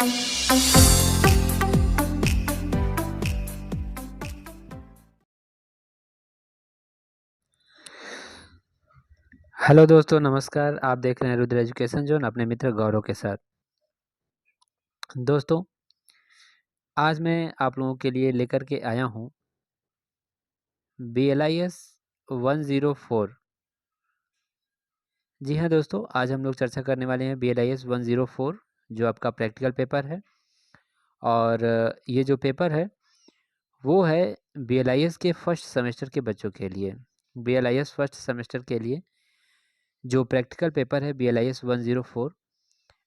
Hello दोस्तों, नमस्कार। आप देख रहे हैं रुद्र एजुकेशन जोन अपने मित्र गौरव के साथ। दोस्तों, आज मैं आप लोगों के लिए लेकर के आया हूँ BLIS 104। जी हाँ दोस्तों, आज हम लोग चर्चा करने वाले हैं BLIS 104, जो आपका प्रैक्टिकल पेपर है। और ये जो पेपर है वो है BLIS के फर्स्ट सेमेस्टर के बच्चों के लिए। BLIS फर्स्ट सेमेस्टर के लिए जो प्रैक्टिकल पेपर है BLIS 104,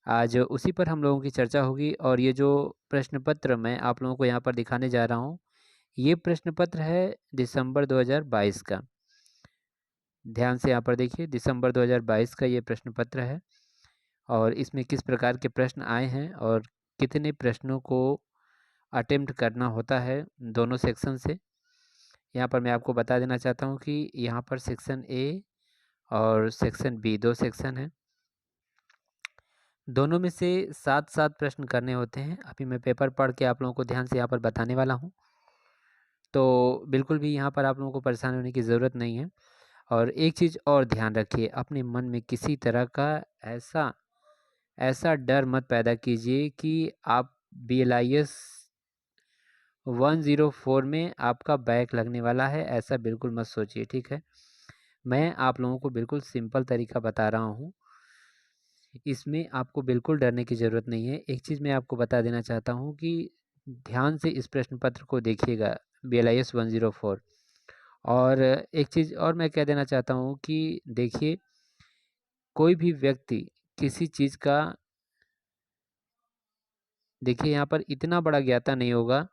आज उसी पर हम लोगों की चर्चा होगी। और ये जो प्रश्न पत्र मैं आप लोगों को यहाँ पर दिखाने जा रहा हूँ, ये प्रश्न पत्र है दिसंबर 2022 का। ध्यान से यहाँ पर देखिए, दिसंबर 2022 का ये प्रश्न पत्र है और इसमें किस प्रकार के प्रश्न आए हैं और कितने प्रश्नों को अटेम्प्ट करना होता है दोनों सेक्शन से। यहाँ पर मैं आपको बता देना चाहता हूँ कि यहाँ पर सेक्शन ए और सेक्शन बी, दो सेक्शन हैं। दोनों में से 7-7 प्रश्न करने होते हैं। अभी मैं पेपर पढ़ के आप लोगों को ध्यान से यहाँ पर बताने वाला हूँ, तो बिल्कुल भी यहाँ पर आप लोगों को परेशान होने की ज़रूरत नहीं है। और एक चीज़ और ध्यान रखिए, अपने मन में किसी तरह का ऐसा ऐसा डर मत पैदा कीजिए कि आप BLIS 104 में आपका बैक लगने वाला है, ऐसा बिल्कुल मत सोचिए, ठीक है। मैं आप लोगों को बिल्कुल सिंपल तरीका बता रहा हूँ, इसमें आपको बिल्कुल डरने की ज़रूरत नहीं है। एक चीज़ मैं आपको बता देना चाहता हूँ कि ध्यान से इस प्रश्न पत्र को देखिएगा, BLIS 104। और एक चीज़ और मैं कह देना चाहता हूँ कि देखिए, कोई भी व्यक्ति किसी चीज़ का, देखिए यहाँ पर इतना बड़ा ज्ञाता नहीं होगा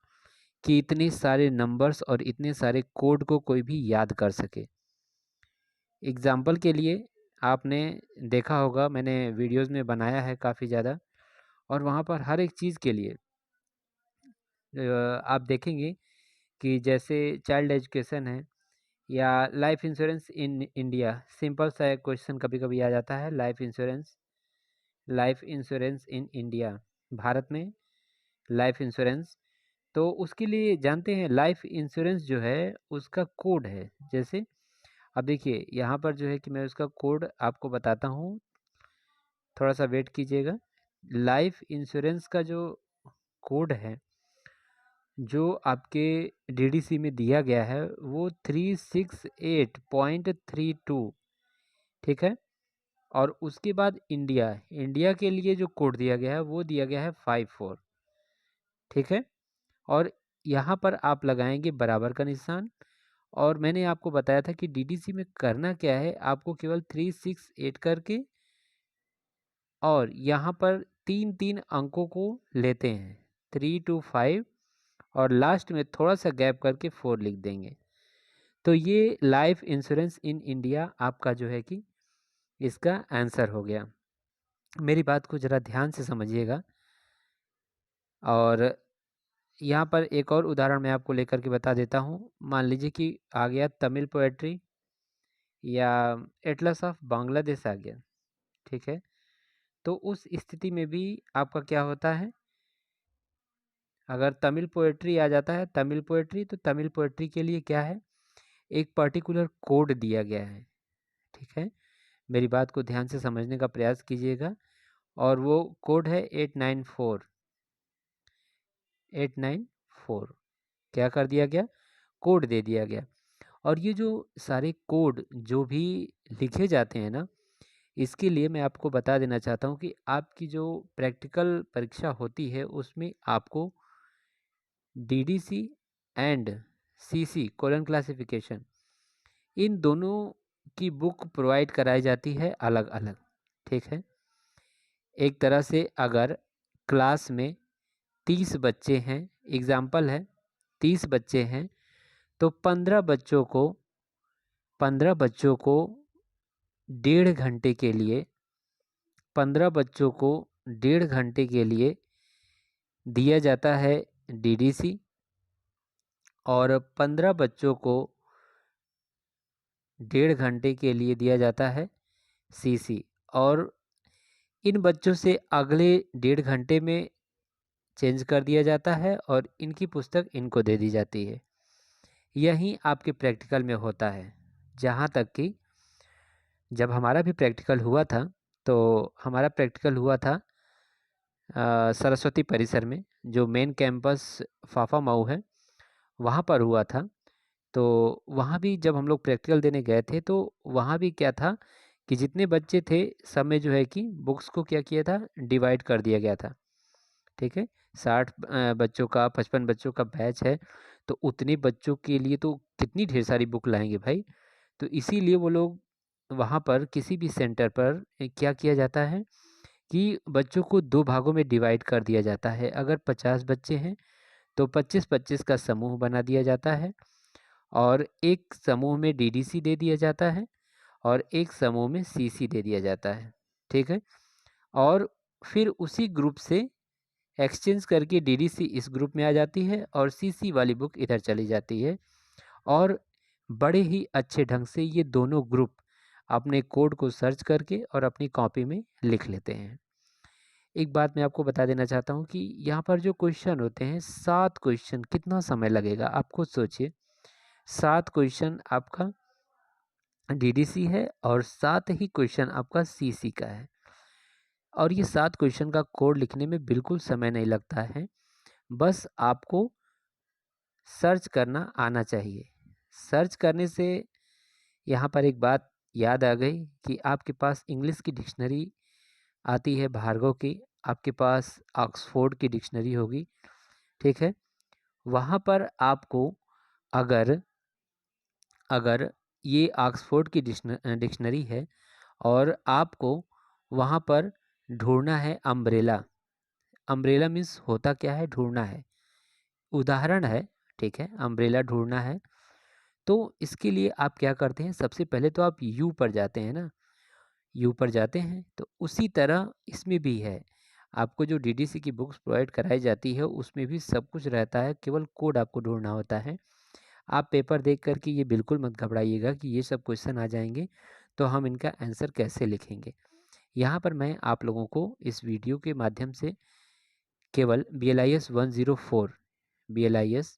कि इतने सारे नंबर्स और इतने सारे कोड को कोई भी याद कर सके। एग्ज़ाम्पल के लिए आपने देखा होगा, मैंने वीडियोस में बनाया है काफ़ी ज़्यादा, और वहाँ पर हर एक चीज़ के लिए आप देखेंगे कि जैसे चाइल्ड एजुकेशन है या life insurance in India, simple सा एक क्वेश्चन कभी कभी आ जाता है, life insurance in India, Bharat में लाइफ इंश्योरेंस। तो उसके लिए जानते हैं, लाइफ इंश्योरेंस जो है उसका कोड है। जैसे अब देखिए यहाँ पर जो है कि मैं उसका कोड आपको बताता हूँ, थोड़ा सा वेट कीजिएगा। लाइफ इंश्योरेंस का जो कोड है, जो आपके DDC में दिया गया है, वो 368.32, ठीक है। और उसके बाद इंडिया के लिए जो कोड दिया गया है वो दिया गया है 54, ठीक है। और यहाँ पर आप लगाएंगे बराबर का निशान। और मैंने आपको बताया था कि DDC में करना क्या है, आपको केवल 368 करके और यहाँ पर 3 अंकों को लेते हैं, 3 to 5, और लास्ट में थोड़ा सा गैप करके 4 लिख देंगे। तो ये लाइफ इंश्योरेंस इन इंडिया आपका जो है कि इसका आंसर हो गया। मेरी बात को ज़रा ध्यान से समझिएगा। और यहाँ पर एक और उदाहरण मैं आपको लेकर के बता देता हूँ। मान लीजिए कि आ गया तमिल पोएट्री या एटलस ऑफ बांग्लादेश आ गया, ठीक है। तो उस स्थिति में भी आपका क्या होता है, अगर तमिल पोएट्री आ जाता है, तमिल पोएट्री, तो तमिल पोएट्री के लिए क्या है, एक पर्टिकुलर कोड दिया गया है, ठीक है। मेरी बात को ध्यान से समझने का प्रयास कीजिएगा। और वो कोड है 894। क्या कर दिया गया, कोड दे दिया गया। और ये जो सारे कोड जो भी लिखे जाते हैं ना, इसके लिए मैं आपको बता देना चाहता हूँ कि आपकी जो प्रैक्टिकल परीक्षा होती है उसमें आपको DDC and CC colon classification, इन दोनों की बुक प्रोवाइड कराई जाती है अलग अलग, ठीक है। एक तरह से अगर क्लास में 30 बच्चे हैं, एग्जाम्पल है 30 बच्चे हैं, तो 15 बच्चों को 1.5 घंटे के लिए 15 बच्चों को 1.5 घंटे के लिए दिया जाता है DDC, और 15 बच्चों को 1.5 घंटे के लिए दिया जाता है CC। और इन बच्चों से अगले 1.5 घंटे में चेंज कर दिया जाता है और इनकी पुस्तक इनको दे दी जाती है। यही आपके प्रैक्टिकल में होता है। जहाँ तक कि जब हमारा भी प्रैक्टिकल हुआ था, तो हमारा प्रैक्टिकल हुआ था सरस्वती परिसर में, जो मेन कैंपस फाफा मऊ है, वहाँ पर हुआ था। तो वहाँ भी जब हम लोग प्रैक्टिकल देने गए थे, तो वहाँ भी क्या था कि जितने बच्चे थे सब में जो है कि बुक्स को क्या किया था, डिवाइड कर दिया गया था। ठीक है, 60 बच्चों का, 55 बच्चों का बैच है, तो उतने बच्चों के लिए तो कितनी ढेर सारी बुक लाएंगे भाई। तो इसीलिए वो लोग वहाँ पर किसी भी सेंटर पर क्या किया जाता है कि बच्चों को 2 भागों में डिवाइड कर दिया जाता है। अगर 50 बच्चे हैं तो 25-25 का समूह बना दिया जाता है, और एक समूह में डीडीसी दे दिया जाता है और एक समूह में सीसी दे दिया जाता है। ठीक है, और फिर उसी ग्रुप से एक्सचेंज करके डीडीसी इस ग्रुप में आ जाती है और सीसी वाली बुक इधर चली जाती है, और बड़े ही अच्छे ढंग से ये दोनों ग्रुप अपने कोड को सर्च करके और अपनी कॉपी में लिख लेते हैं। एक बात मैं आपको बता देना चाहता हूँ कि यहाँ पर जो क्वेश्चन होते हैं, 7 क्वेश्चन, कितना समय लगेगा आप खुद सोचिए। 7 क्वेश्चन आपका डीडीसी है और 7 ही क्वेश्चन आपका सीसी का है, और ये 7 क्वेश्चन का कोड लिखने में बिल्कुल समय नहीं लगता है। बस आपको सर्च करना आना चाहिए। सर्च करने से यहाँ पर एक बात याद आ गई कि आपके पास इंग्लिश की डिक्शनरी आती है भार्गव की, आपके पास ऑक्सफोर्ड की डिक्शनरी होगी। ठीक है, वहाँ पर आपको अगर अगर ये ऑक्सफोर्ड की डिक्शनरी है और आपको वहाँ पर ढूंढना है अम्ब्रेला। अम्ब्रेला मीन्स होता क्या है, ढूंढना है, उदाहरण है। ठीक है, अम्ब्रेला ढूंढना है, तो इसके लिए आप क्या करते हैं, सबसे पहले तो आप यू पर जाते हैं ना, यू पर जाते हैं। तो उसी तरह इसमें भी है, आपको जो डीडीसी की बुक्स प्रोवाइड कराई जाती है उसमें भी सब कुछ रहता है, केवल कोड आपको ढूंढना होता है। आप पेपर देख कर के ये बिल्कुल मत घबराइएगा कि ये सब क्वेश्चन आ जाएंगे तो हम इनका आंसर कैसे लिखेंगे। यहाँ पर मैं आप लोगों को इस वीडियो के माध्यम से केवल BLIS 104 BLIS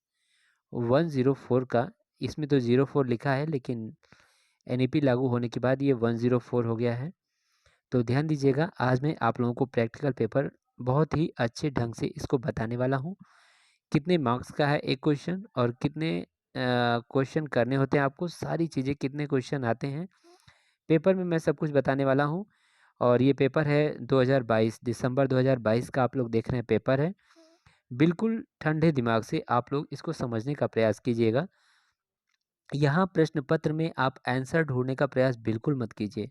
104 का, इसमें तो 04 लिखा है लेकिन NEP लागू होने के बाद ये 104 हो गया है। तो ध्यान दीजिएगा, आज मैं आप लोगों को प्रैक्टिकल पेपर बहुत ही अच्छे ढंग से इसको बताने वाला हूँ। कितने मार्क्स का है एक क्वेश्चन, और कितने क्वेश्चन करने होते हैं आपको, सारी चीज़ें, कितने क्वेश्चन आते हैं पेपर में, मैं सब कुछ बताने वाला हूँ। और ये पेपर है 2022, दिसंबर 2022 का आप लोग देख रहे हैं पेपर है। बिल्कुल ठंडे दिमाग से आप लोग इसको समझने का प्रयास कीजिएगा। यहाँ प्रश्न पत्र में आप आंसर ढूंढने का प्रयास बिल्कुल मत कीजिए,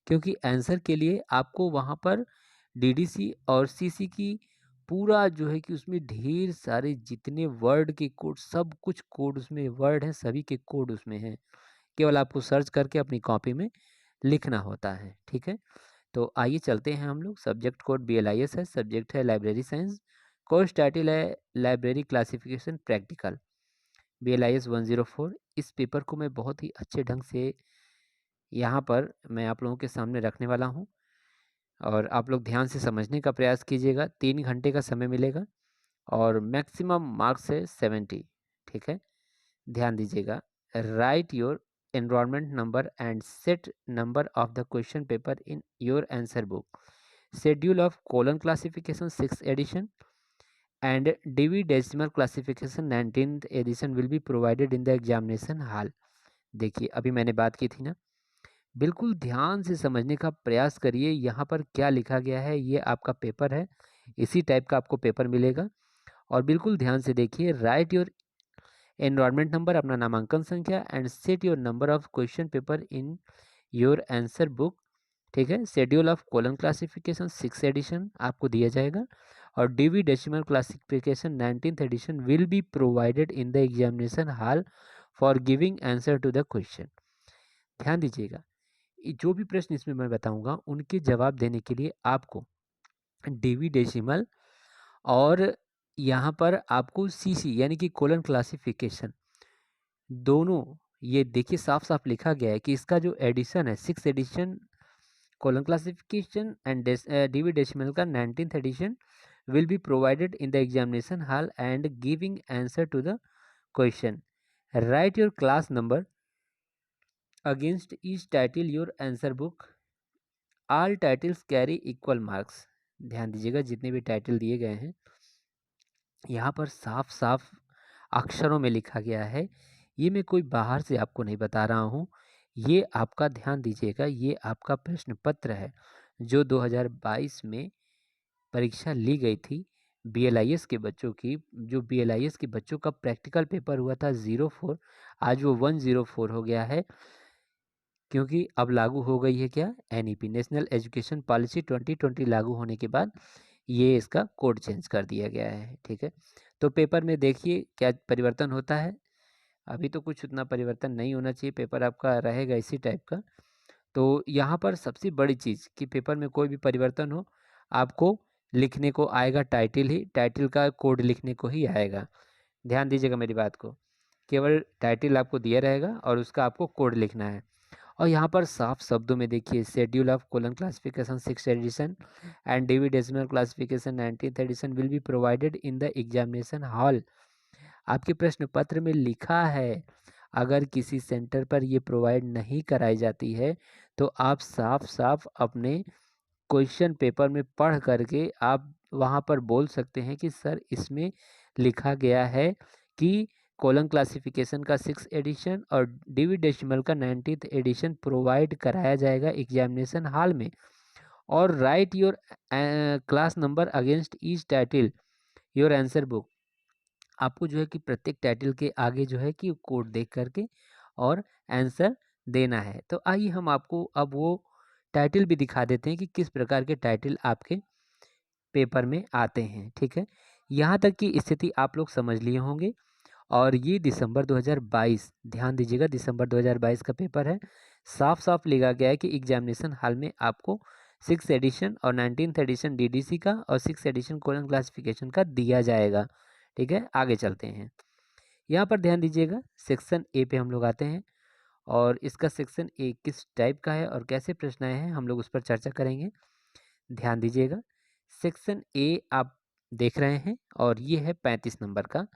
क्योंकि आंसर के लिए आपको वहाँ पर डीडीसी और सीसी की पूरा जो है कि उसमें ढेर सारे जितने वर्ड के कोड, सब कुछ कोड उसमें, वर्ड हैं सभी के कोड उसमें हैं, केवल आपको सर्च करके अपनी कॉपी में लिखना होता है। ठीक है, तो आइए चलते हैं हम लोग। सब्जेक्ट कोड BLIS है, सब्जेक्ट है लाइब्रेरी साइंस, कोर्स टाइटल है लाइब्रेरी क्लासिफिकेशन प्रैक्टिकल, BLIS 104। इस पेपर को मैं बहुत ही अच्छे ढंग से यहाँ पर मैं आप लोगों के सामने रखने वाला हूँ, और आप लोग ध्यान से समझने का प्रयास कीजिएगा। 3 घंटे का समय मिलेगा और मैक्सिमम मार्क्स है 70। ठीक है, ध्यान दीजिएगा। Write your enrolment number and set number of the question paper in your answer book. Schedule of colon classification 6th edition and DV decimal classification 19th edition will be provided in the examination hall. देखिए, अभी मैंने बात की थी ना, बिल्कुल ध्यान से समझने का प्रयास करिए। यहाँ पर क्या लिखा गया है, ये आपका पेपर है, इसी टाइप का आपको पेपर मिलेगा, और बिल्कुल ध्यान से देखिए। राइट योर एनरोलमेंट नंबर, अपना नामांकन संख्या, and set your number of question paper in your answer book. ठीक है, schedule of colon classification 6th edition आपको दिया जाएगा, और DV decimal classification 19th edition will be provided in the examination hall for giving answer to the question. ध्यान दीजिएगा, जो भी प्रश्न इसमें मैं बताऊंगा उनके जवाब देने के लिए आपको DV डेसिमल और यहाँ पर आपको CC यानी कि कोलन क्लासिफिकेशन, दोनों, ये देखिए साफ साफ लिखा गया है कि इसका जो एडिशन है 6th edition colon classification and DV decimal का 19th edition will be provided in the examination hall and giving answer to the question. Write your class number against each title your answer book. All titles carry equal marks. ध्यान दीजिएगा, जितने भी title दिए गए हैं यहाँ पर साफ साफ अक्षरों में लिखा गया है। ये मैं कोई बाहर से आपको नहीं बता रहा हूँ, ये आपका ध्यान दीजिएगा, ये आपका प्रश्न पत्र है जो 2022 में परीक्षा ली गई थी BLIS के बच्चों की। जो BLIS के बच्चों का प्रैक्टिकल पेपर हुआ था 04, आज वो 104 हो गया है, क्योंकि अब लागू हो गई है क्या, NEP नेशनल एजुकेशन पॉलिसी 2020 लागू होने के बाद ये इसका कोड चेंज कर दिया गया है। ठीक है, तो पेपर में देखिए क्या परिवर्तन होता है। अभी तो कुछ उतना परिवर्तन नहीं होना चाहिए, पेपर आपका रहेगा इसी टाइप का। तो यहाँ पर सबसे बड़ी चीज़ कि पेपर में कोई भी परिवर्तन हो, आपको लिखने को आएगा टाइटल ही, टाइटल का कोड लिखने को ही आएगा। ध्यान दीजिएगा मेरी बात को, केवल टाइटल आपको दिया रहेगा और उसका आपको कोड लिखना है। और यहाँ पर साफ शब्दों में देखिए, schedule of colon classification 6th edition and Dewey decimal classification 19th edition will be provided in the examination hall. आपके प्रश्न पत्र में लिखा है, अगर किसी सेंटर पर ये प्रोवाइड नहीं कराई जाती है तो आप साफ साफ अपने क्वेश्चन पेपर में पढ़ करके आप वहाँ पर बोल सकते हैं कि सर इसमें लिखा गया है कि कॉलम क्लासिफिकेशन का 6th एडिशन और डेवी डेसिमल का 19th एडिशन प्रोवाइड कराया जाएगा एग्जामिनेशन हॉल में। और right your class number against each title your answer book. आपको जो है कि प्रत्येक टाइटल के आगे जो है कि कोड देख करके और आंसर देना है। तो आइए हम आपको अब वो टाइटल भी दिखा देते हैं कि किस प्रकार के टाइटल आपके पेपर में आते हैं। ठीक है, यहाँ तक की स्थिति आप लोग समझ लिए होंगे। और ये दिसंबर 2022, ध्यान दीजिएगा, दिसंबर 2022 का पेपर है। साफ साफ लिखा गया है कि एग्जामिनेशन हॉल में आपको 6th एडिशन और 19th एडिशन DDC का और 6th एडिशन कोलन क्लासिफिकेशन का दिया जाएगा। ठीक है, आगे चलते हैं। यहाँ पर ध्यान दीजिएगा, सेक्शन ए पे हम लोग आते हैं और इसका सेक्शन ए किस टाइप का है और कैसे प्रश्न आए हैं हम लोग उस पर चर्चा करेंगे। ध्यान दीजिएगा, सेक्शन ए आप देख रहे हैं और ये है 35 नंबर का।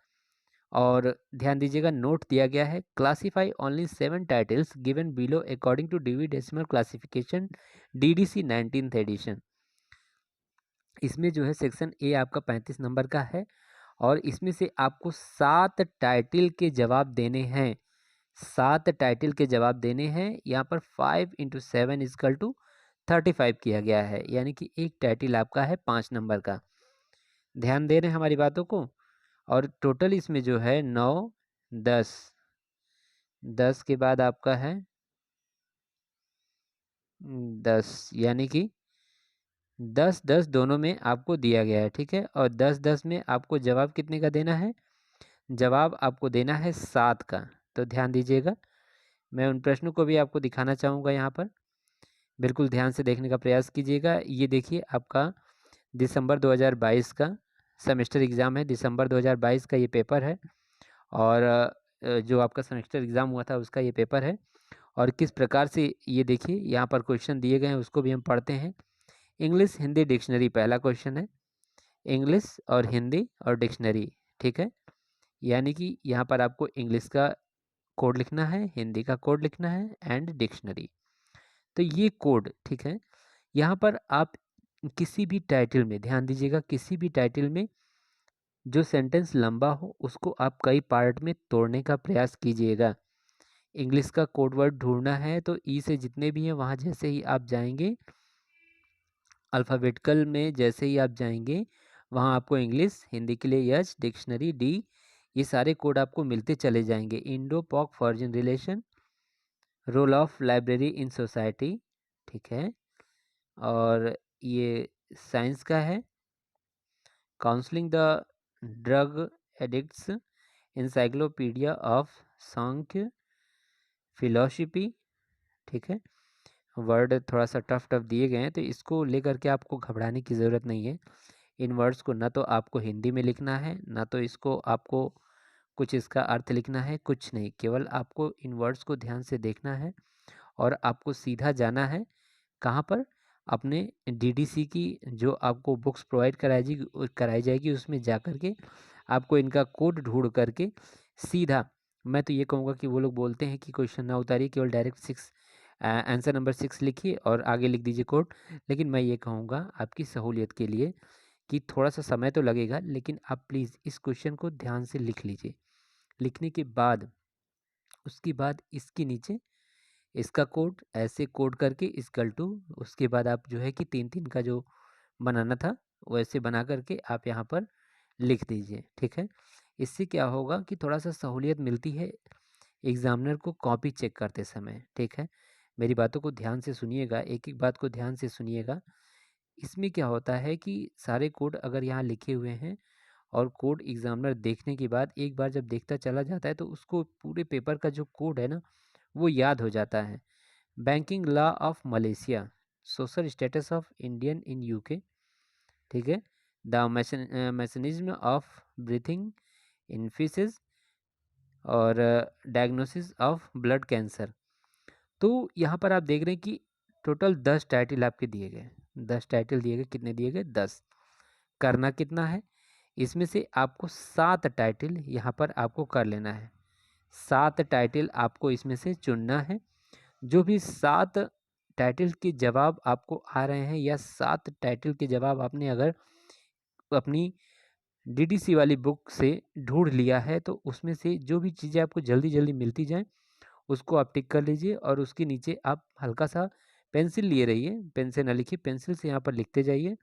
और ध्यान दीजिएगा, नोट दिया गया है, classify only 7 titles given below according to Dewey decimal classification DDC 19th edition. इसमें जो है सेक्शन ए आपका 35 नंबर का है और इसमें से आपको 7 टाइटल के जवाब देने हैं। 7 टाइटल के जवाब देने हैं। यहाँ पर 5 × 7 = 35 किया गया है, यानी कि एक टाइटल आपका है 5 नंबर का। ध्यान दे रहे हैं हमारी बातों को। और टोटल इसमें जो है 9, 10 के बाद आपका है 10, यानी कि 10-10 दोनों में आपको दिया गया है। ठीक है, और 10-10 में आपको जवाब कितने का देना है, जवाब आपको देना है 7 का। तो ध्यान दीजिएगा, मैं उन प्रश्नों को भी आपको दिखाना चाहूँगा यहाँ पर, बिल्कुल ध्यान से देखने का प्रयास कीजिएगा। ये देखिए, आपका दिसंबर 2022 का सेमेस्टर एग्ज़ाम है, दिसंबर 2022 का ये पेपर है और जो आपका सेमेस्टर एग्ज़ाम हुआ था उसका ये पेपर है। और किस प्रकार से ये देखिए यहाँ पर क्वेश्चन दिए गए हैं उसको भी हम पढ़ते हैं। इंग्लिश हिंदी डिक्शनरी पहला क्वेश्चन है, इंग्लिश और हिंदी और डिक्शनरी। ठीक है, यानी कि यहाँ पर आपको इंग्लिश का कोड लिखना है, हिंदी का कोड लिखना है एंड डिक्शनरी। तो ये कोड, ठीक है, यहाँ पर आप किसी भी टाइटल में ध्यान दीजिएगा, किसी भी टाइटल में जो सेंटेंस लंबा हो उसको आप कई पार्ट में तोड़ने का प्रयास कीजिएगा। इंग्लिश का कोड वर्ड ढूंढना है तो ई से जितने भी हैं वहाँ जैसे ही आप जाएंगे, अल्फ़ाबेटिकल में जैसे ही आप जाएंगे वहाँ आपको इंग्लिश, हिंदी के लिए एच, डिक्शनरी डी, ये सारे कोड आपको मिलते चले जाएंगे। Indo Pak foreign relation, role of library in society, ठीक है, और ये साइंस का है, counselling the drug addicts, encyclopaedia of Samkhya philosophy. ठीक है, वर्ड थोड़ा सा टफ दिए गए हैं तो इसको लेकर के आपको घबराने की ज़रूरत नहीं है। इन वर्ड्स को ना तो आपको हिंदी में लिखना है, ना तो इसको आपको कुछ इसका अर्थ लिखना है, कुछ नहीं, केवल आपको इन वर्ड्स को ध्यान से देखना है और आपको सीधा जाना है कहाँ पर, अपने डीडीसी की जो आपको बुक्स प्रोवाइड कराई जाएगी उसमें जा कर के आपको इनका कोड ढूंढ करके सीधा, मैं तो ये कहूँगा कि वो लोग बोलते हैं कि क्वेश्चन ना उतारिए, केवल डायरेक्ट 6 आंसर नंबर 6 लिखिए और आगे लिख दीजिए कोड। लेकिन मैं ये कहूँगा आपकी सहूलियत के लिए कि थोड़ा सा समय तो लगेगा, लेकिन आप प्लीज़ इस क्वेश्चन को ध्यान से लिख लीजिए। लिखने के बाद उसके बाद इसके नीचे इसका कोड ऐसे कोड करके इक्वल टू, उसके बाद आप जो है कि 3 का जो बनाना था वैसे बना करके आप यहाँ पर लिख दीजिए। ठीक है, इससे क्या होगा कि थोड़ा सा सहूलियत मिलती है एग्जामिनर को कॉपी चेक करते समय। ठीक है, मेरी बातों को ध्यान से सुनिएगा, एक एक बात को ध्यान से सुनिएगा। इसमें क्या होता है कि सारे कोड अगर यहाँ लिखे हुए हैं और कोड एग्जामिनर देखने के बाद एक बार जब देखता चला जाता है तो उसको पूरे पेपर का जो कोड है ना वो याद हो जाता है। Banking law of Malaysia, social status of Indian in UK, ठीक है, the mechanism of breathing in fishes और डायग्नोसिस ऑफ ब्लड कैंसर। तो यहाँ पर आप देख रहे हैं कि टोटल 10 टाइटल आपके दिए गए, 10 टाइटल दिए गए, कितने दिए गए 10। करना कितना है, इसमें से आपको 7 टाइटल यहाँ पर आपको कर लेना है। 7 टाइटल आपको इसमें से चुनना है। जो भी 7 टाइटल के जवाब आपको आ रहे हैं या 7 टाइटल के जवाब आपने अगर अपनी डीडीसी वाली बुक से ढूंढ लिया है तो उसमें से जो भी चीज़ें आपको जल्दी जल्दी मिलती जाएं उसको आप टिक कर लीजिए और उसके नीचे आप हल्का सा पेंसिल लिए रहिए, पेन से ना लिखिए, पेंसिल से यहाँ पर लिखते जाइए।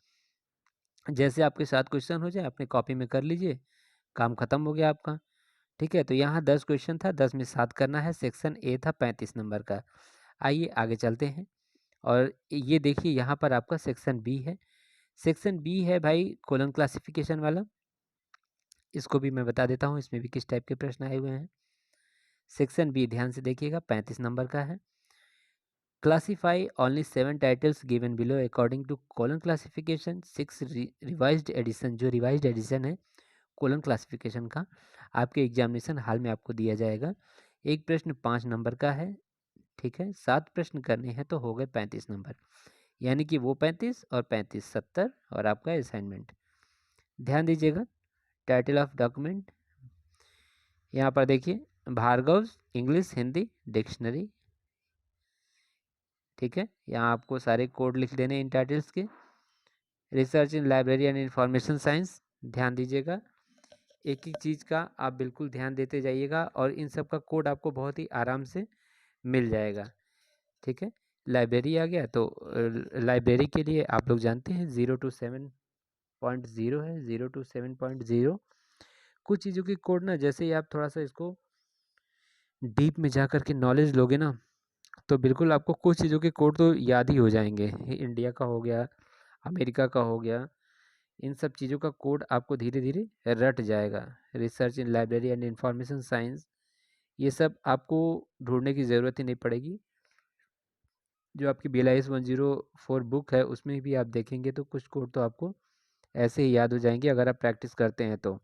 जैसे आपके साथ क्वेश्चन हो जाए अपने कॉपी में कर लीजिए, काम खत्म हो गया आपका। ठीक है, तो यहाँ 10 क्वेश्चन था, 10 में 7 करना है। सेक्शन ए था 35 नंबर का। आइए आगे चलते हैं और ये देखिए यहाँ पर आपका सेक्शन बी है। सेक्शन बी है भाई कोलन क्लासिफिकेशन वाला, इसको भी मैं बता देता हूँ इसमें भी किस टाइप के प्रश्न आए हुए हैं। सेक्शन बी ध्यान से देखिएगा 35 नंबर का है। Classify only 7 titles given below according to colon classification 6 revised edition, जो रिवाइज्ड एडिशन है कोलन क्लासिफिकेशन का आपके एग्जामिनेशन हाल में आपको दिया जाएगा। एक प्रश्न 5 नंबर का है। ठीक है, 7 प्रश्न करने हैं तो हो गए 35 नंबर, यानी कि वो 35 और 35 70 और आपका असाइनमेंट। ध्यान दीजिएगा, टाइटल ऑफ डॉक्यूमेंट यहाँ पर देखिए, भार्गव इंग्लिश हिंदी डिक्शनरी। ठीक है, यहाँ आपको सारे कोड लिख देने इन टाइटल्स के। Research in library and information science, ध्यान दीजिएगा, एक एक चीज़ का आप बिल्कुल ध्यान देते जाइएगा और इन सब का कोड आपको बहुत ही आराम से मिल जाएगा। ठीक है, लाइब्रेरी आ गया तो लाइब्रेरी के लिए आप लोग जानते हैं 0 to 7.0 है, 0 to 7.0। कुछ चीज़ों की कोड ना जैसे ही आप थोड़ा सा इसको डीप में जा कर के नॉलेज लोगे ना तो बिल्कुल आपको कुछ चीज़ों के कोड तो याद ही हो जाएंगे। इंडिया का हो गया, अमेरिका का हो गया, इन सब चीज़ों का कोड आपको धीरे धीरे रट जाएगा। Research in library and information science, ये सब आपको ढूंढने की ज़रूरत ही नहीं पड़ेगी। जो आपकी BLIS 104 बुक है उसमें भी आप देखेंगे तो कुछ कोड तो आपको ऐसे ही याद हो जाएंगे अगर आप प्रैक्टिस करते हैं तो।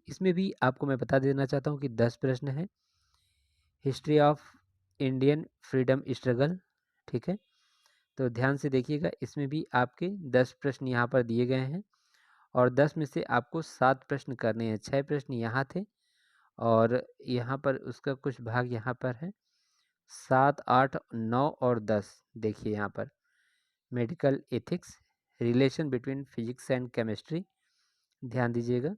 इसमें भी आपको मैं बता देना चाहता हूँ कि 10 प्रश्न हैं। History of Indian freedom struggle, ठीक है, तो ध्यान से देखिएगा, इसमें भी आपके 10 प्रश्न यहाँ पर दिए गए हैं और 10 में से आपको 7 प्रश्न करने हैं। 6 प्रश्न यहाँ थे और यहाँ पर उसका कुछ भाग यहाँ पर है। 7, 8, 9 और 10 देखिए यहाँ पर medical ethics, relation between physics and chemistry, ध्यान दीजिएगा,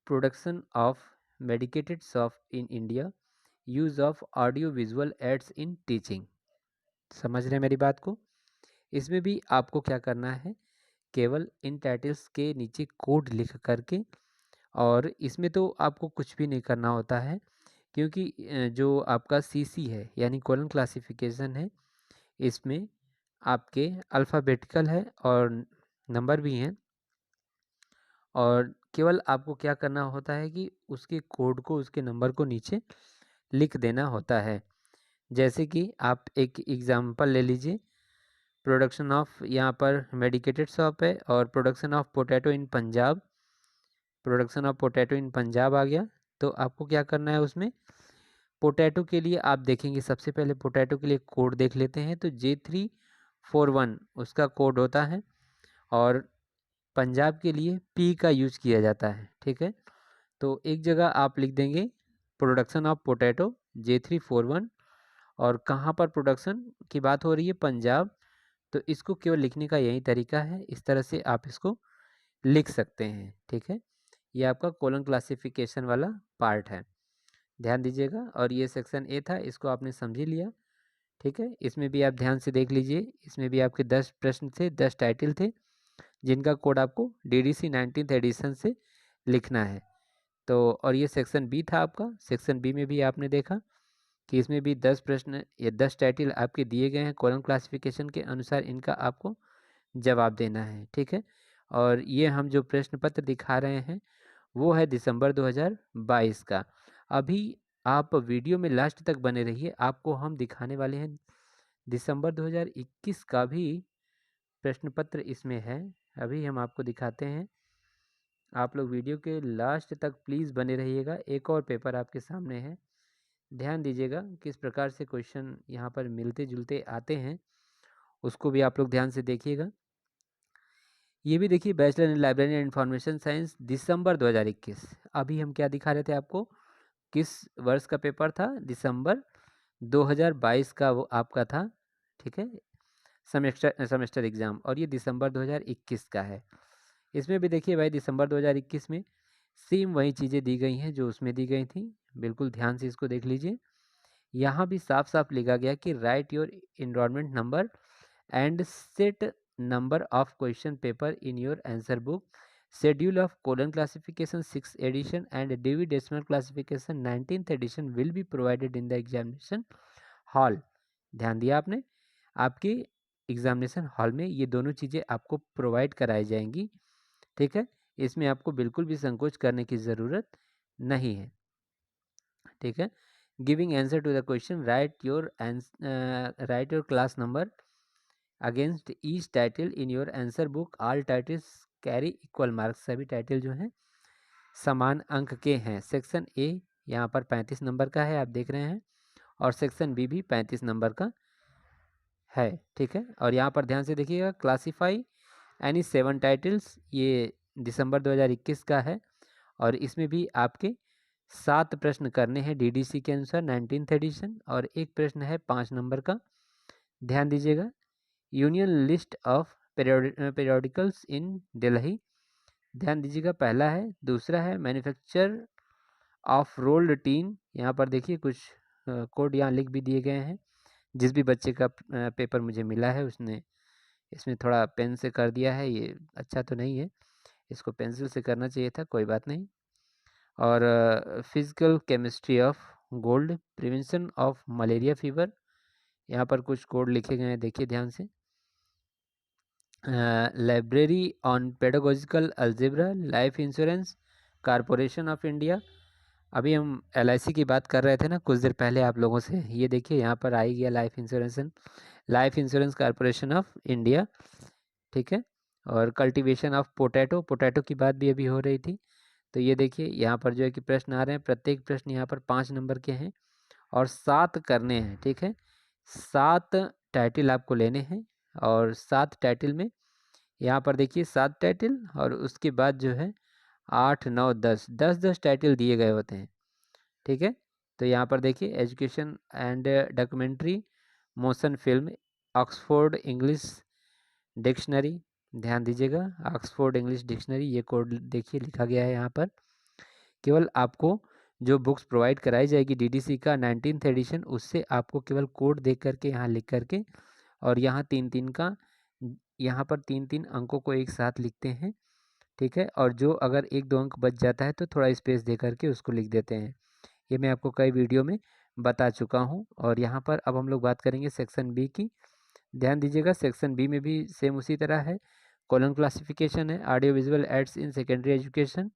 production of medicated soft in India, use of audio visual aids in teaching. समझ रहे हैं मेरी बात को? इसमें भी आपको क्या करना है, केवल इन टाइटल्स के नीचे कोड लिख करके, और इसमें तो आपको कुछ भी नहीं करना होता है क्योंकि जो आपका CC है यानी कोलन क्लासिफिकेशन है, इसमें आपके अल्फ़ाबेटिकल है और नंबर भी हैं और केवल आपको क्या करना होता है कि उसके कोड को, उसके नंबर को नीचे लिख देना होता है। जैसे कि आप एक एग्ज़ाम्पल ले लीजिए, प्रोडक्शन ऑफ, यहाँ पर मेडिकेटेड शॉप है और production of potato in Punjab, production of potato in Punjab आ गया। तो आपको क्या करना है उसमें पोटैटो के लिए आप देखेंगे, सबसे पहले पोटैटो के लिए कोड देख लेते हैं। तो J341 उसका कोड होता है, और पंजाब के लिए P का यूज किया जाता है। ठीक है, तो एक जगह आप लिख देंगे प्रोडक्शन ऑफ पोटैटो J341, और कहाँ पर प्रोडक्शन की बात हो रही है, पंजाब। तो इसको केवल लिखने का यही तरीका है, इस तरह से आप इसको लिख सकते हैं। ठीक है, ये आपका कॉलम क्लासिफिकेशन वाला पार्ट है, ध्यान दीजिएगा। और ये सेक्शन ए था, इसको आपने समझ ही लिया। ठीक है, इसमें भी आप ध्यान से देख लीजिए, इसमें भी आपके 10 प्रश्न थे, 10 टाइटल थे, जिनका कोड आपको DDC 19th एडिशन से लिखना है। तो और ये सेक्शन बी था आपका। सेक्शन बी में भी आपने देखा कि इसमें भी 10 प्रश्न या 10 टाइटल आपके दिए गए हैं, कॉलम क्लासिफिकेशन के अनुसार इनका आपको जवाब देना है। ठीक है, और ये हम जो प्रश्न पत्र दिखा रहे हैं वो है दिसंबर 2022 का। अभी आप वीडियो में लास्ट तक बने रहिए, आपको हम दिखाने वाले हैं दिसंबर 2021 का भी प्रश्न पत्र इसमें है। अभी हम आपको दिखाते हैं, आप लोग वीडियो के लास्ट तक प्लीज़ बने रहिएगा। एक और पेपर आपके सामने है, ध्यान दीजिएगा किस प्रकार से क्वेश्चन यहाँ पर मिलते जुलते आते हैं, उसको भी आप लोग ध्यान से देखिएगा। ये भी देखिए, bachelor in library and information science December 2021। अभी हम क्या दिखा रहे थे आपको, किस वर्ष का पेपर था, दिसंबर 2022 का वो आपका था। ठीक है, सेमेस्टर एग्ज़ाम, और ये दिसंबर 2021 का है। इसमें भी देखिए भाई, दिसंबर 2021 में सेम वही चीज़ें दी गई हैं जो उसमें दी गई थी, बिल्कुल ध्यान से इसको देख लीजिए। यहाँ भी साफ साफ लिखा गया कि right your enrolment number and set number of question paper in your answer book. Schedule of colon classification 6th edition and Dewey Decimal classification 19th edition will be provided in the examination hall. ध्यान दिया आपने, आपके examination hall में ये दोनों चीज़ें आपको provide कराई जाएंगी। ठीक है, इसमें आपको बिल्कुल भी संकोच करने की ज़रूरत नहीं है। ठीक है, giving answer to the question, write your class number against each title in your answer book. All titles carry equal marks, सभी टाइटल जो हैं समान अंक के हैं। सेक्शन ए यहाँ पर 35 नंबर का है, आप देख रहे हैं, और सेक्शन बी भी 35 नंबर का है। ठीक है, और यहाँ पर ध्यान से देखिएगा, क्लासीफाई एनी 7 टाइटल्स, ये दिसंबर 2021 का है, और इसमें भी आपके 7 प्रश्न करने हैं DDC के अनुसार 19th एडिशन, और एक प्रश्न है 5 नंबर का। ध्यान दीजिएगा, यूनियन लिस्ट ऑफ पेरियोडिकल्स इन दिल्ली, ध्यान दीजिएगा, पहला है। दूसरा है मैन्युफैक्चर ऑफ रोल्ड टीन, यहाँ पर देखिए कुछ कोड यहाँ लिख भी दिए गए हैं। जिस भी बच्चे का पेपर मुझे मिला है उसने इसमें थोड़ा पेन से कर दिया है, ये अच्छा तो नहीं है, इसको पेंसिल से करना चाहिए था, कोई बात नहीं। और physical chemistry of gold, prevention of malaria fever, यहाँ पर कुछ कोड लिखे गए हैं, देखिए ध्यान से। Library on pedagogical algebra, life insurance corporation of India. अभी हम LIC की बात कर रहे थे ना कुछ देर पहले आप लोगों से, ये देखिए यहाँ पर आई गया life insurance corporation of India. ठीक है, और कल्टीवेशन ऑफ पोटैटो की बात भी अभी हो रही थी। तो ये देखिए यहाँ पर जो है कि प्रश्न आ रहे हैं, प्रत्येक प्रश्न यहाँ पर 5 नंबर के हैं, और 7 करने हैं। ठीक है, 7 टाइटल आपको लेने हैं, और 7 टाइटल में यहाँ पर देखिए 7 टाइटल, और उसके बाद जो है 8 9 10 टाइटल दिए गए होते हैं। ठीक है, तो यहाँ पर देखिए education and documentary, motion film, Oxford English dictionary, ध्यान दीजिएगा, ऑक्सफोर्ड इंग्लिश डिक्शनरी, ये कोड देखिए लिखा गया है यहाँ पर। केवल आपको जो बुक्स प्रोवाइड कराई जाएगी DDC का 19th एडिशन, उससे आपको केवल कोड देख करके यहाँ लिख करके, और यहाँ 3-3 का, यहाँ पर 3-3 अंकों को एक साथ लिखते हैं। ठीक है, और जो अगर 1-2 अंक बच जाता है तो थोड़ा स्पेस दे करके उसको लिख देते हैं। ये मैं आपको कई वीडियो में बता चुका हूँ। और यहाँ पर अब हम लोग बात करेंगे सेक्शन बी की। ध्यान दीजिएगा, सेक्शन बी में भी सेम उसी तरह है, कॉलम क्लासिफिकेशन है, audio visual aids in secondary education,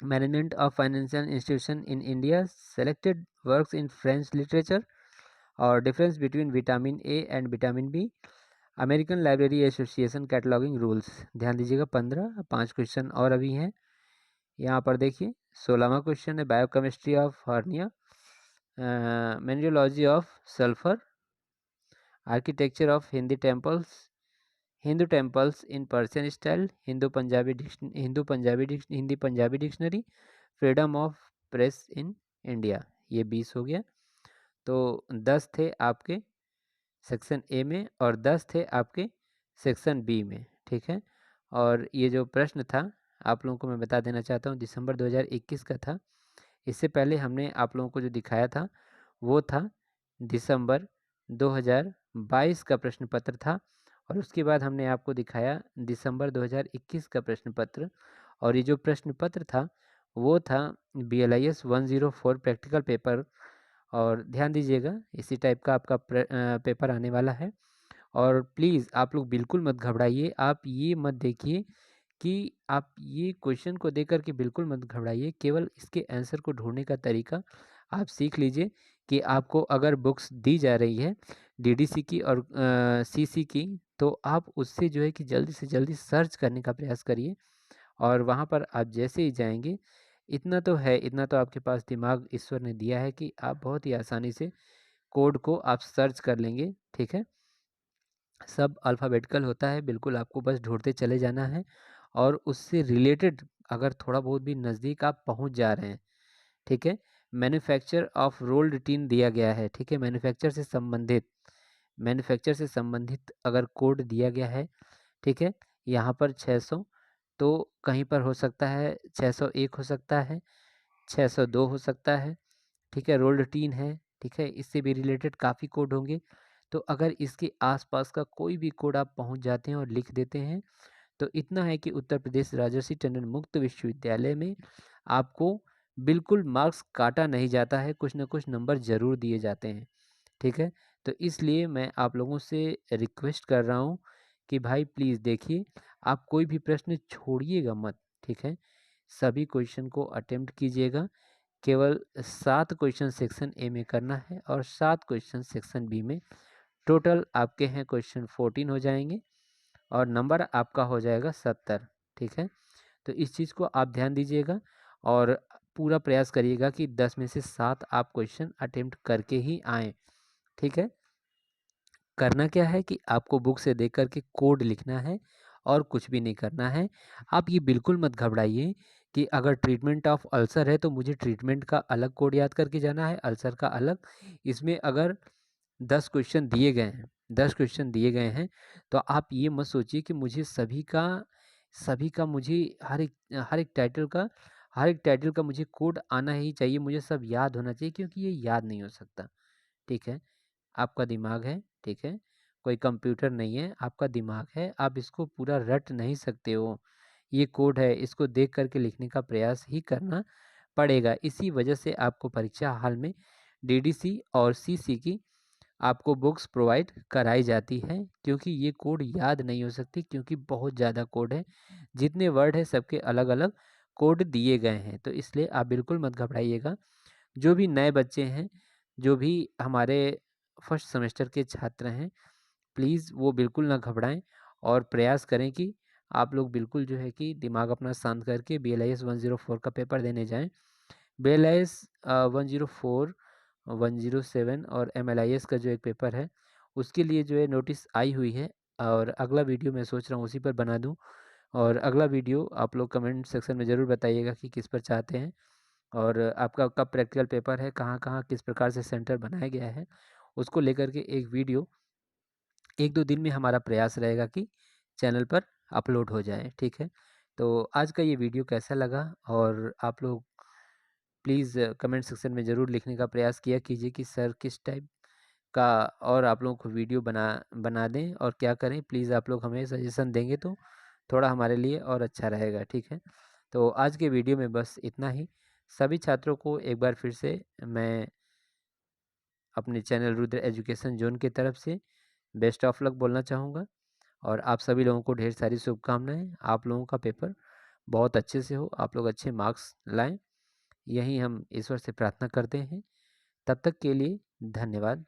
management of financial institution in India, selected works in French literature, और difference between vitamin A and vitamin B, American library association cataloguing rules. ध्यान दीजिएगा, 5 question और अभी हैं। यहाँ पर देखिए 16वां क्वेश्चन है biochemistry of hernia, mineralogy of sulphur, architecture of Hindi temples in Persian style, Hindi Punjabi dictionary, freedom of press in India. ये 20 हो गया। तो 10 थे आपके सेक्शन ए में और 10 थे आपके सेक्शन बी में, ठीक है। और ये जो प्रश्न था आप लोगों को मैं बता देना चाहता हूँ, दिसंबर 2021 का था। इससे पहले हमने आप लोगों को जो दिखाया था वो था दिसंबर 2022 का प्रश्न पत्र था, और उसके बाद हमने आपको दिखाया दिसंबर 2021 का प्रश्न पत्र। और ये जो प्रश्न पत्र था वो था BLIS 104 प्रैक्टिकल पेपर। और ध्यान दीजिएगा इसी टाइप का आपका पेपर आने वाला है। और प्लीज़ आप लोग बिल्कुल मत घबराइए, आप ये मत देखिए कि आप ये क्वेश्चन को देख कर के बिल्कुल मत घबराइए, केवल इसके आंसर को ढूंढने का तरीका आप सीख लीजिए। कि आपको अगर बुक्स दी जा रही है DDC की और CC की, तो आप उससे जो है कि जल्दी से जल्दी सर्च करने का प्रयास करिए। और वहाँ पर आप जैसे ही जाएंगे, इतना तो है, इतना तो आपके पास दिमाग ईश्वर ने दिया है कि आप बहुत ही आसानी से कोड को आप सर्च कर लेंगे, ठीक है। सब अल्फ़ाबेटिकल होता है, बिल्कुल आपको बस ढूंढते चले जाना है। और उससे रिलेटेड अगर थोड़ा बहुत भी नज़दीक आप पहुंच जा रहे हैं, ठीक है। मैन्युफैक्चर ऑफ रोल्ड टीन दिया गया है, ठीक है। मैन्युफैक्चर से संबंधित अगर कोड दिया गया है, ठीक है, यहाँ पर 600, तो कहीं पर हो सकता है 601 हो सकता है, 602 हो सकता है, ठीक है। रोल्ड टीन है, ठीक है, इससे भी रिलेटेड काफ़ी कोड होंगे। तो अगर इसके आसपास का कोई भी कोड आप पहुंच जाते हैं और लिख देते हैं, तो इतना है कि उत्तर प्रदेश राजर्षि टंडन मुक्त विश्वविद्यालय में आपको बिल्कुल मार्क्स काटा नहीं जाता है, कुछ ना कुछ नंबर ज़रूर दिए जाते हैं, ठीक है। तो इसलिए मैं आप लोगों से रिक्वेस्ट कर रहा हूँ कि भाई प्लीज़ देखिए, आप कोई भी प्रश्न छोड़िएगा मत, ठीक है। सभी क्वेश्चन को अटेम्प्ट कीजिएगा। केवल 7 क्वेश्चन सेक्शन ए में करना है और 7 क्वेश्चन सेक्शन बी में। टोटल आपके हैं क्वेश्चन 14 हो जाएंगे और नंबर आपका हो जाएगा 70, ठीक है। तो इस चीज़ को आप ध्यान दीजिएगा और पूरा प्रयास करिएगा कि 10 में से 7 आप क्वेश्चन अटेम्प्ट करके ही आएँ, ठीक है। करना क्या है कि आपको बुक से देख कर के कोड लिखना है और कुछ भी नहीं करना है। आप ये बिल्कुल मत घबराइए कि अगर ट्रीटमेंट ऑफ अल्सर है तो मुझे ट्रीटमेंट का अलग कोड याद करके जाना है, अल्सर का अलग। इसमें अगर 10 क्वेश्चन दिए गए हैं, तो आप ये मत सोचिए कि मुझे सभी का मुझे हर एक टाइटल का मुझे कोड आना ही चाहिए, मुझे सब याद होना चाहिए, क्योंकि ये याद नहीं हो सकता, ठीक है। आपका दिमाग है, ठीक है, कोई कंप्यूटर नहीं है, आपका दिमाग है, आप इसको पूरा रट नहीं सकते हो। ये कोड है, इसको देख करके लिखने का प्रयास ही करना पड़ेगा। इसी वजह से आपको परीक्षा हाल में DDC और CC की आपको बुक्स प्रोवाइड कराई जाती है, क्योंकि ये कोड याद नहीं हो सकती, क्योंकि बहुत ज़्यादा कोड है। जितने वर्ड है सबके अलग अलग कोड दिए गए हैं, तो इसलिए आप बिल्कुल मत घबराइएगा। जो भी नए बच्चे हैं, जो भी हमारे फर्स्ट सेमेस्टर के छात्र हैं, प्लीज़ वो बिल्कुल ना घबराएं और प्रयास करें कि आप लोग बिल्कुल जो है कि दिमाग अपना शांत करके BLIS 104 का पेपर देने जाएं। BLIS 104, 107 और MLIS का जो एक पेपर है, उसके लिए जो है नोटिस आई हुई है, और अगला वीडियो मैं सोच रहा हूँ उसी पर बना दूँ। और अगला वीडियो आप लोग कमेंट सेक्शन में ज़रूर बताइएगा कि किस पर चाहते हैं, और आपका कब प्रैक्टिकल पेपर है, कहाँ कहाँ किस प्रकार से सेंटर बनाया गया है, उसको लेकर के एक वीडियो 1-2 दिन में हमारा प्रयास रहेगा कि चैनल पर अपलोड हो जाए, ठीक है। तो आज का ये वीडियो कैसा लगा, और आप लोग प्लीज़ कमेंट सेक्शन में ज़रूर लिखने का प्रयास किया कीजिए कि सर किस टाइप का और आप लोगों को वीडियो बना बना दें और क्या करें। प्लीज़ आप लोग हमें सजेशन देंगे तो थोड़ा हमारे लिए और अच्छा रहेगा, ठीक है। तो आज के वीडियो में बस इतना ही। सभी छात्रों को एक बार फिर से मैं अपने चैनल रुद्र एजुकेशन जोन की तरफ से बेस्ट ऑफ लक बोलना चाहूँगा, और आप सभी लोगों को ढेर सारी शुभकामनाएं। आप लोगों का पेपर बहुत अच्छे से हो, आप लोग अच्छे मार्क्स लाएं, यही हम ईश्वर से प्रार्थना करते हैं। तब तक के लिए धन्यवाद।